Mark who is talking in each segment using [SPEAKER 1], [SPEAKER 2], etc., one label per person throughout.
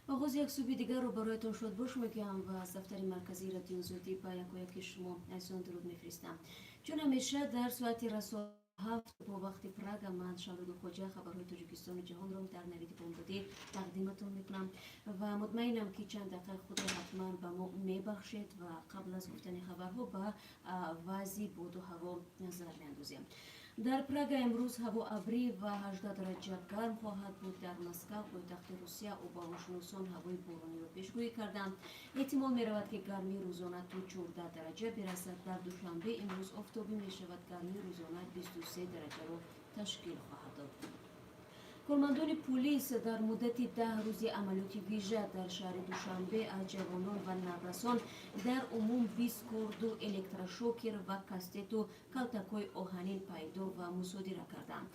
[SPEAKER 1] آغاز یک صبح دیگر رو برایتان شد باش میگم و از دفتر مرکزی رادیو زودی با یکی شما از آن درود میفرستم. چون همیشه در ساعت رسول هفت با وقت پراگ من شامل خوجه خبرهای تاجیکستان و جهان رو در نوید بمدادی تقدیمتون میکنم و مطمئنم که چند دقیقه خود حتما به ما میبخشید و قبل از گفتن خبرها به وضع بود و هوا نظر میاندازیم. در پراگ امروز هوا ابری و 18 درجه گرم خواهد بود. در مسکو پایتخت روسیه اوباوشناسان هوای بارانی را پیشگویی کردند. احتمال می رود که گرمی روزانه تا 14 درجه برسد. در دوشنبه امروز آفتابی می شود. گرمی روزانه 23 درجه را تشکیل خواهد داد. کارمندان پلیس در مدت 10 روز عملیات ویژه در شهر دوشنبه از جوانان و نورسان در عموم 20 کرد و الکتروشوکر و کاستت و کلتک‌های آهنین پیدا و مصادره کردند.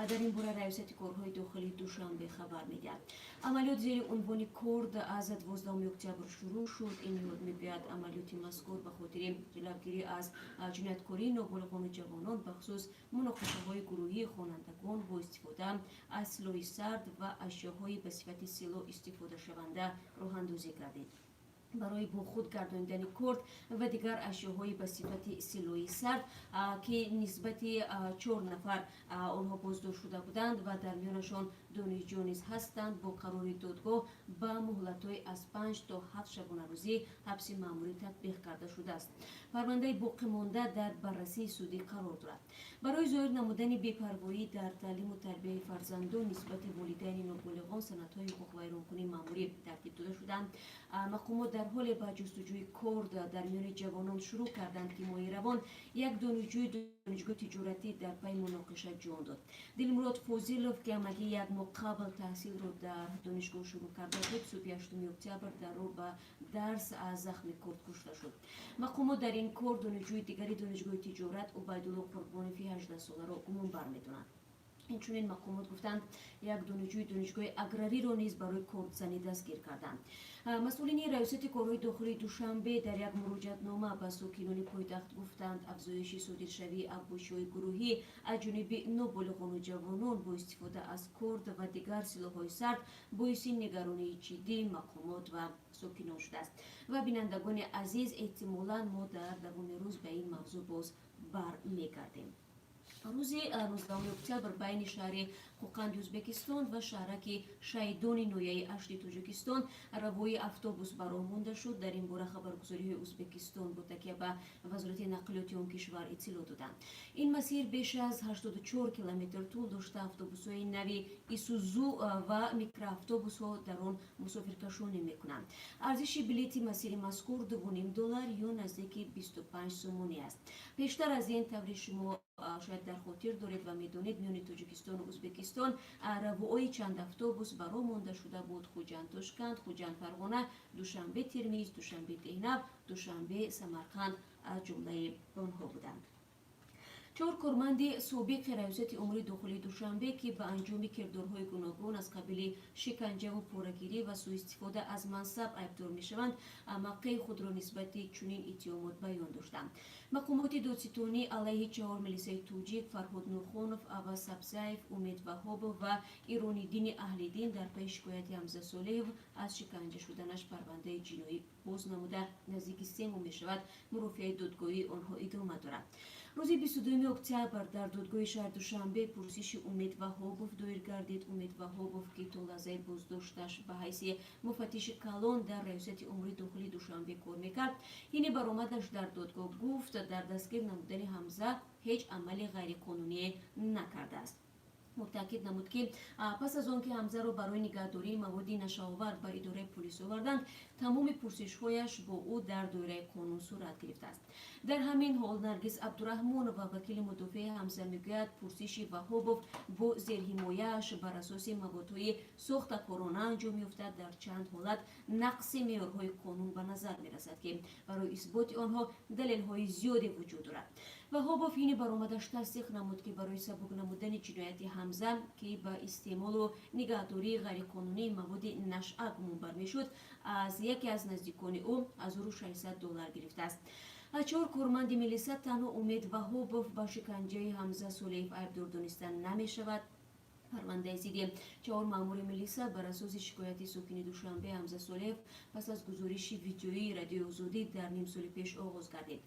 [SPEAKER 1] در این باره رئیست کارهای داخلی دوشنبه خبر می‌دهد. عملیات زیر عنوان کرد از 12 اکتبر شروع شد. این یاد می‌گوید عملیات مذکور به خاطر جلوگیری از جنایتکاری نابالغان و جوانان بخصوص مناقشه‌های گروهی خوانندگان با استفاده از سلاح سرد و اشیاءهای به صفت سلاح استفاده شونده راه اندازی کردید. برای با خود گرداندن کرد و دیگر اشیاءهای به صفت سلاح سرد که نسبت 4 نفر آنها بازداشت شده بودند و در میانشان دانشجو نیز هستند با قرار دادگاه به مهلت‌های از 5 تا 7 شبانه روزی حبس مأموری تطبیق کرده شده است. پرونده باقی مانده در بررسی سودی قرار دارد. برای ظاهر نمودن بی‌پروایی در تعلیم و تربیت فرزندان نسبت والدین نابالغان سندهای حقوق ویرانکنی مأموری ترتیب داده شدند. مقامات در حال به جستجوی کرد در میان جوانان شروع کردند که ماه روان یک دانشگاه تجارتی در پی مناقشه جان داد. دلمراد فوزیلوف که همگی یک ماه قبل تحصیل را در دانشگاه شروع کرده بود، صبح 8 اکتبر در رو به درس از زخم کرد کشته شد. مقامات در این کار دانشجوی دیگری دانشگاه تجارت عبیدالله قربانیفی 18 ساله را گمان برمی‌دارند. اینچنین مقامات گفتند یک دانشجوی دانشگاه اگراری را نیز برای کردزنی دستگیر کردند. مسئولین ریاست کارهای داخلی دوشنبه در یک مراجعتنامه به ساکنان پایتخت گفتند افزایش صادرشوی ابزارهای گروهی از جانب نابالغان و جوانان با استفاده از کرد و دیگر سلاح‌های سرد باعث نگرانی جدی مقامات و ساکنان شده است. و بینندگان عزیز احتمالاً ما در دوام روز به این موضوع باز برمیگردیم. روز 19 اکتبر بین شهر خوقند ازبکستان و شهرک شهیدان نویه اشت تاجیکستان روی اتوبوس برآمده شد. در این باره خبرگزاری ازبکستان با تکیه به وزارت نقلیات آن کشور اطلاع دادند. این مسیر بیش از 84 کیلومتر طول داشته. اتوبوس‌های نوی ایسوزو و میکرواتوبوس‌ها در آن مسافرکشانی می‌کنند. ارزش بلیط مسیر مذکور $2.5 یا نزدیک 25 سومانی است. بیشتر از این طور شما شاید در خاطر دارید و میدونید میان تاجیکستان و ازبکستان روای چند اتوبوس برآمده شده بود. خوجند تاشکند، خوجند فرغانه، دوشنبه ترمیز، دوشنبه دهنه، دوشنبه سمرقند از جمله آنها بودند. 4 کارمند سابق ریاست امور داخلی دوشنبه که به انجام کردارهای گوناگون از قبیل شکنجه و پاره‌گیری و سوء استفاده از منصب ایبدار می‌شوند، موقع خود را نسبت چنین اتهامات بیان داشتند. مقامات دادستانی علیه 4 ملیسای توجیک فرهاد نورخانوف، عوض سبزیف، امید وهابov و ایرانیدین اهلیدین در پی شکایت حمزه صالح از شکنجه شدنش پرونده جنایی باز نموده نزدیک 3 ماه می‌شود. مرافعه دادگاهی آنها ادامه دارد. روز 22 اکتبر در دادگاه شهر دوشنبه پرسش امید وهابov دایر گردید. امید وهابov که تا لحظه بازداشتش به حیث مفتش کلان در ریاست امور داخلی دوشنبه کار میکرد، این برآمدش در دادگاه گفت در دستگیر نمودن حمزه هیچ عمل غیرقانونی نکرده است. متأکد نمود که پس از آنکه حمزه را برای نگهداری موادی نشه‌آور به اداره پلیس آوردند، تمام پرسش‌هایش با او در دایره قانون صورت گرفته است. در همین حال نرگس عبدالرحمن و وکیل مدافع حمزه میگوید پرسش وهابov با زیرحمایه‌اش بر اساس موادهای ساخته‌کارانه انجام یافته. در چند حالت نقص معیارهای قانون به نظر می‌رسد که برای اثبات آنها دلیل‌های زیادی وجود دارد. وهابov این برآمدش تصدیق نمود که برای سبک نمودن جنایت حمزه که به استعمال و نگهداری غیرقانونی مواد نشئه گمان برمی‌شد، از یکی از نزدیکان او $1600 گرفته است. 4 کارمند ملیسا تنها امید وهابov به شکنجه حمزه صالح ایبدار دانسته نمی شود. پرونده زیدی 4 مامور ملیسا بر اساس شکایتی سکینی دوشنبه حمزه سولیف پس از گزارش ویدیویی رادیو آزادی در نیم سال پیش آغاز گردید.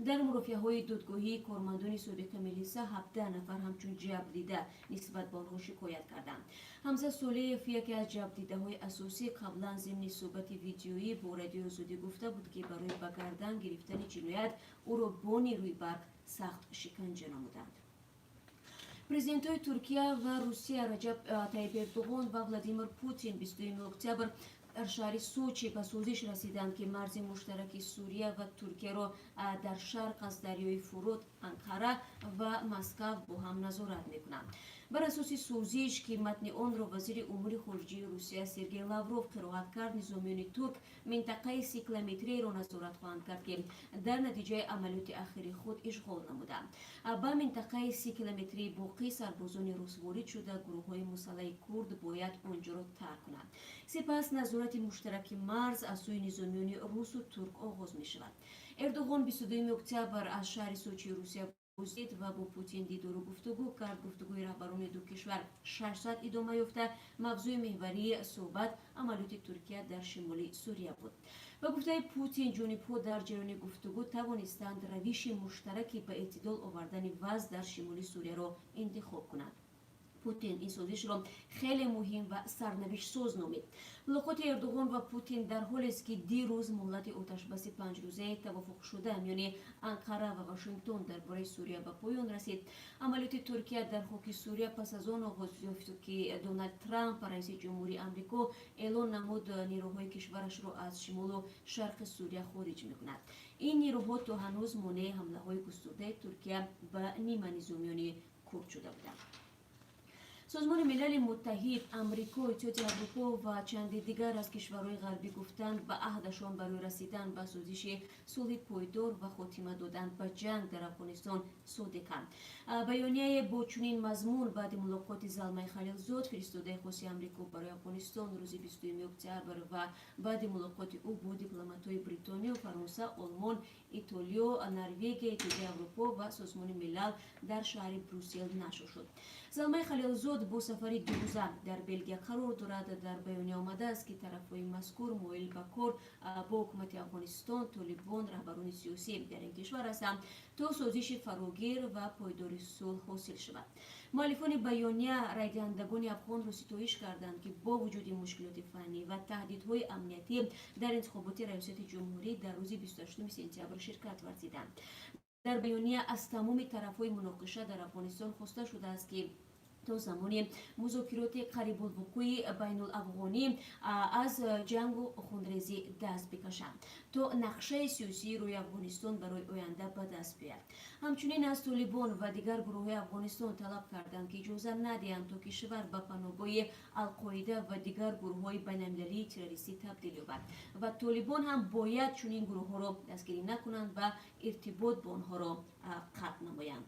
[SPEAKER 1] در مرافعه‌های دادگاهی کارمندان سابق ملیسا 17 نفر همچون جبر دیده نسبت به آنها شکایت کردند. حمزه سولیف یکی از جبر دیده‌های اساسی قبلا ضمن صحبت ویدیویی با رادیو آزادی گفته بود که برای به گردن گرفتن جنایت او را با نیروی برق سخت شکنجه نمودند. پرزیدنت‌های ترکیه و روسیه رجب طیب اردوغان و ولادیمیر پوتین 22 اکتبر در شهر سوچی به سوزش رسیدند که مرز مشترک سوریه و ترکیه را در شرق از دریای فرود، انقره و مسکو با هم نظارت می‌کنند. بر اساس سوزش که متن آن را وزیر امور خارجه روسیه سرگئی لاوروف قرائت کرد، نظامیان ترک منطقه 30 کیلومتری را نظارت خواهند کرد که در نتیجه عملیات اخیر خود اشغال نمودند. به منطقه 30 کیلومتری باقی سربازان روس وارد شده گروه‌های مسلح کرد باید آنجا را ترک کنند. سپس نظارت مشترک مرز از سوی نظامیان روس و ترک آغاز می شود. اردوغان 22 اکتبر از شهر سوچی روسیه گذشت و با پوتین دیدار و گفتگو کرد. گفتگوی رهبران دو کشور 6 ساعت ادامه یافته. موضوع محوری صحبت عملیات ترکیه در شمال سوریه بود. و گفته پوتین جانب‌ها در جریان گفتگو توانستند روش مشترکی به اعتدال آوردن وضع در شمال سوریه را انتخاب کنند. پوتین این سازش را خیلی مهم و سرنوشت ساز نامید. ملاقات اردوغان و پوتین در حالی است که دیروز مهلت آتش‌بس 5 روزه توافق شده میان انقره و واشنگتن درباره سوریه به پایان رسید. عملیات ترکیه در خاک سوریه پس از آن آغاز یافت که دونالد ترامپ رئیس جمهوری آمریکا اعلان نمود نیروهای کشورش را از شمال و شرق سوریه خارج می‌کند. این نیروها تا هنوز مانع حمله‌های گسترده ترکیه به نیمه نظامیان کرد شده بودند. سازمان ملل متحد، آمریکا، اتحادیه اروپا و چند دیگر از کشورهای غربی گفتند به عهدشان برای رسیدن به سازش صلح پایدار و خاتمه دادن به جنگ در افغانستان صادقند. بیانیه با چنین مضمون بعد ملاقات زلمه خلیلزاد فرستاده خاص آمریکا برای افغانستان روز 22 اکتبر و بعد ملاقات او با دیپلمات‌های بریتانیا، فرانسه، آلمان، ایتالیا، نروژ، اتحادیه اروپا و سازمان ملل در شهر بروسل نشر شد. زلمه خلیلزاد با سفر 2 روزه در بلژیک قرار دارد. در بیانیه آمده است که طرف‌های مذکور مایل به کار با حکومت افغانستان، طالبان، رهبران سیاسی در این کشور هستند تا سازش فراگیر و پایدار صلح حاصل شود. مؤلفان بیانیه رایدهندگان افغان را ستایش کردند که با وجود مشکلات فنی و تهدیدهای امنیتی در انتخابات ریاست جمهوری در روز 28 سپتامبر شرکت ورزیدند. در بیانیه از تمام طرف‌های مناقشه در افغانستان خواسته شده است که تا زمان مذاکرات قریب الوقوع بین الافغانی از جنگ و خونریزی دست بکشند تا نقشه سیاسی روی افغانستان برای آینده به دست بیاید. همچنین از طالبان و دیگر گروه‌های افغانستان طلب کردند که اجازه ندهند تا کشور به پناهگاه القاعده و دیگر گروه‌های بین‌المللی تروریستی تبدیل یابد و طالبان هم باید چنین گروه‌ها را دستگیری نکنند و ارتباط با آنها را قطع نمایند.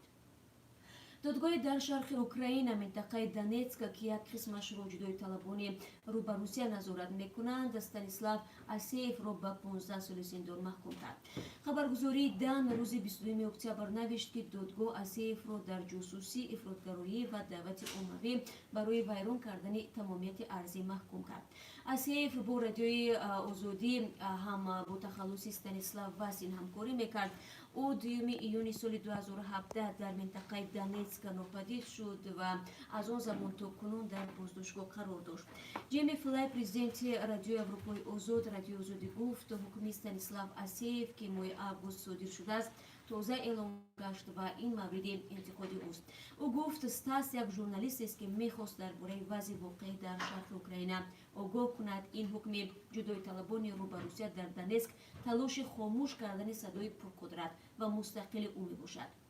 [SPEAKER 1] دادگاه در شرق اوکراین منطقه دونتسک که یک قسمش را جدای طلبان رو به روسیه نظارت میکنند استانیسلاو آسیف را به 15 سال زندان محکوم کرد. خبرگزاری دن روز 22 اکتبر نوشت که دادگاه آسیف را در جاسوسی، افراطگرایی و دعوت عمومی برای ویران کردن تمامیت ارضی محکوم کرد. آسیف با رادیوی آزادی هم با تخلص استانیسلاو واسین همکاری میکرد. او 2 ایون سال 2017 در منطقه دونتسک ناپدید شد و از آن زمان تا کنون در بازداشتگاه قرار داشت. جیمی فلای پرزیدنت رادیو اروپای آزاد رادیو آزادی گفت حکم استانیسلاو آسیف که ماه آگوست صادر شده است تازه اعلام گشت و این مورد انتقادی است. او گفت استاس یک ژورنالیست است که میخواست درباره وضع واقعی در شرق اوکراین آگاه کند. این حکم جدای طلبان رو به روسیه در دونتسک تلاش خاموش کردن صدای پرقدرت و مستقل او می باشد.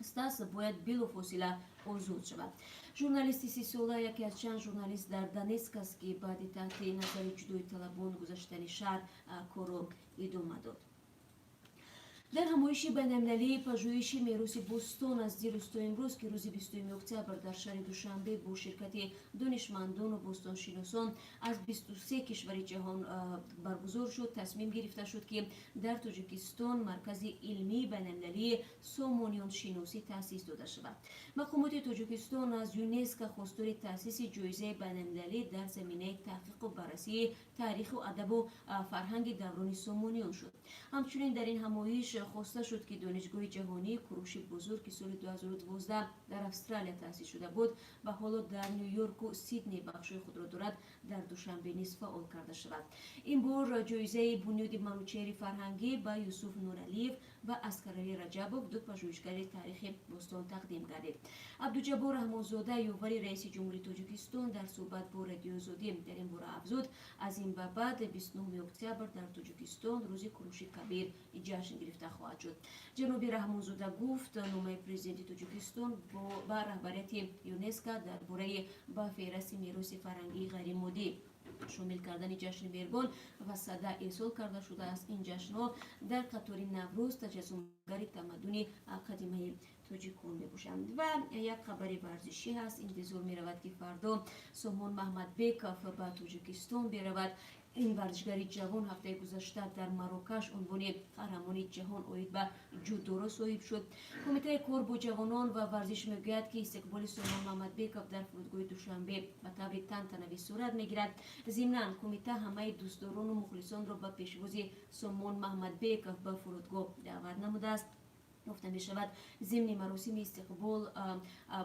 [SPEAKER 1] استاس باید بلافاصله آزاد شود. ژورنالیست 30 ساله یکی از چند ژورنالیست در دونتسک است که بعد تحت نظر جدای طلبان گذاشتن شهر کار را ادامه داد. در همایش بین‌المللی پژوهش میراث بوستان از دیروز تا امروز که روز 20 اکتبر در شهر دوشنبه با شرکت دانشمندان و بوستانشناسان از 23 کشور جهان برگزار شد، تصمیم گرفته شد که در تاجیکستان مرکز علمی بین‌المللی سامانیان شناسی تأسیس داده شود. مقامات تاجیکستان از یونسکو خواستار تأسیس جایزه بین‌المللی در زمینه تحقیق و بررسی تاریخ و ادب و فرهنگ دوران سامانیان شد. همچنین در این همایش خواسته شد که دانشگاه جهانی کوروش بزرگ که سال 2012 در استرالیا تأسیس شده بود و حالا در نیویورک و سیدنی بخش‌های خود را دارد، در دوشنبه نیز فعال کرده شود. این بار جایزه بنیاد منوچهر فرهنگی به یوسف نورعلیف و اسکرعلی رجبوف، دو پژوهشگر تاریخ بوستان تقدیم گردید. عبدالجبار رحمانزاده یاور رئیس جمهوری تاجیکستان در صحبت با رادیو آزادی در این باره افزود از این به بعد 29 اکتبر در تاجیکستان روز کوروش کبیر جشن گرفته خواهد شد. جناب رحمانزاده گفت نامه پرزیدنت تاجیکستان با رهبریت یونسکو درباره به فهرست میراث فرهنگی غیر مادی شامل کردن جشن بیرگان و صده ارسال کرده شده است. این جشن‌ها در قطار نوروز تجسمگری تمدن قدیمی تاجیکان میباشند. و یک خبر ورزشی هست. انتظار میرود که فردا سامان محمد بیکوف به تاجیکستان برود. این ورزشگر جوان هفته گذشته در مراکش عنوان قهرمان جهان آید به جودو را صاحب شد. کمیته کار با جوانان و ورزش میگوید که استقبال سامان محمد بیکوف در فرودگاه دوشنبه به طور تنتنوی صورت میگیرد. ضمناً کمیته همه دوستداران و مخلصان را به پیشواز سامان محمد بیکوف به فرودگاه دعوت نموده است. گفته می شود ضمن مراسم استقبال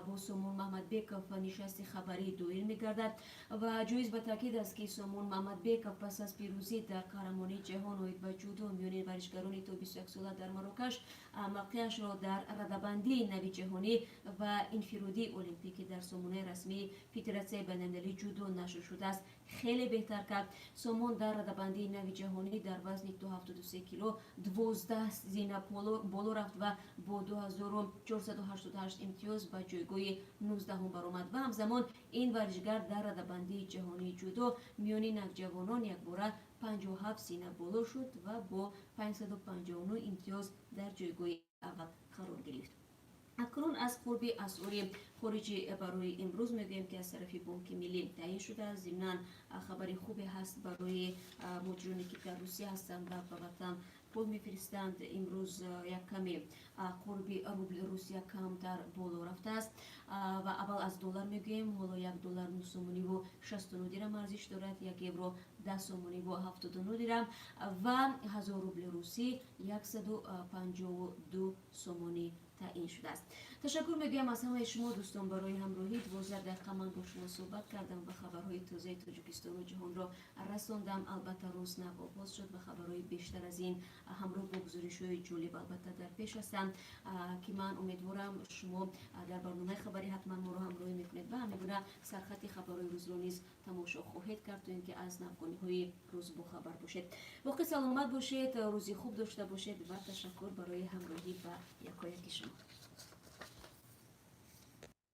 [SPEAKER 1] با سامان محمد بیکوف و نشست خبری دایر می گردد و جایز به تاکید است که سامان محمد بیکوف پس از پیروزی در قهرمانی جهان آید به جودو میان ورزشکاران تا 21 ساله در مراکش موقعش را در رده‌بندی نوی جهانی و انفرادی المپیک در سامانه رسمی فدراسیون بین‌المللی جودو نشر شده است خیلی بهتر کرد. سامان در رده‌بندی نوی جهانی در وزن 73 کیلو 12 زینه بالا رفت و با 2488 امتیاز به جایگاه 19 برآمد و همزمان این ورزشگر در رده‌بندی جهانی جودو میان نوجوانان یک باره 57 سینه بالا شد و با 559 امتیاز در جایگاه اول قرار گرفت. اکنون از قرب اسعار خارجی برای امروز میگویم که از طرف بانک ملی تعیین شده است. ضمناً خبر خوبی هست برای مهاجرانی که در روسیه هستند و به وطن پول میفرستند. امروز یک کمی قرب روبل روسیه کمتر بالا رفته است و اول از دلار میگویم. حالا یک دلار 9 سومانی و 69 درم ارزش دارد. یک یورو 10 سومانی و 79 درم و 1000 روبل روسی 152 سومانی تعیین شده است. تشکر میگویم از همه شما دوستان برای همراهی. 12 دقیقه من با شما صحبت کردم و خبرهای تازه تاجیکستان و جهان را رساندم. البته روز نواپاس شد و خبرهای بیشتر از این همراه با گزارش‌های جالب البته در پیش هستند که من امیدوارم شما در برنامه خبری حتما ما را همراهی میکنید و همینگونه سرخط خبرهای روز را نیز تماشا خواهید کرد تا اینکه از نوگانی‌های روز با خبر باشید. باقی سلامت باشید، روزی خوب داشته باشید و تشکر برای همراهی و یکایک شما.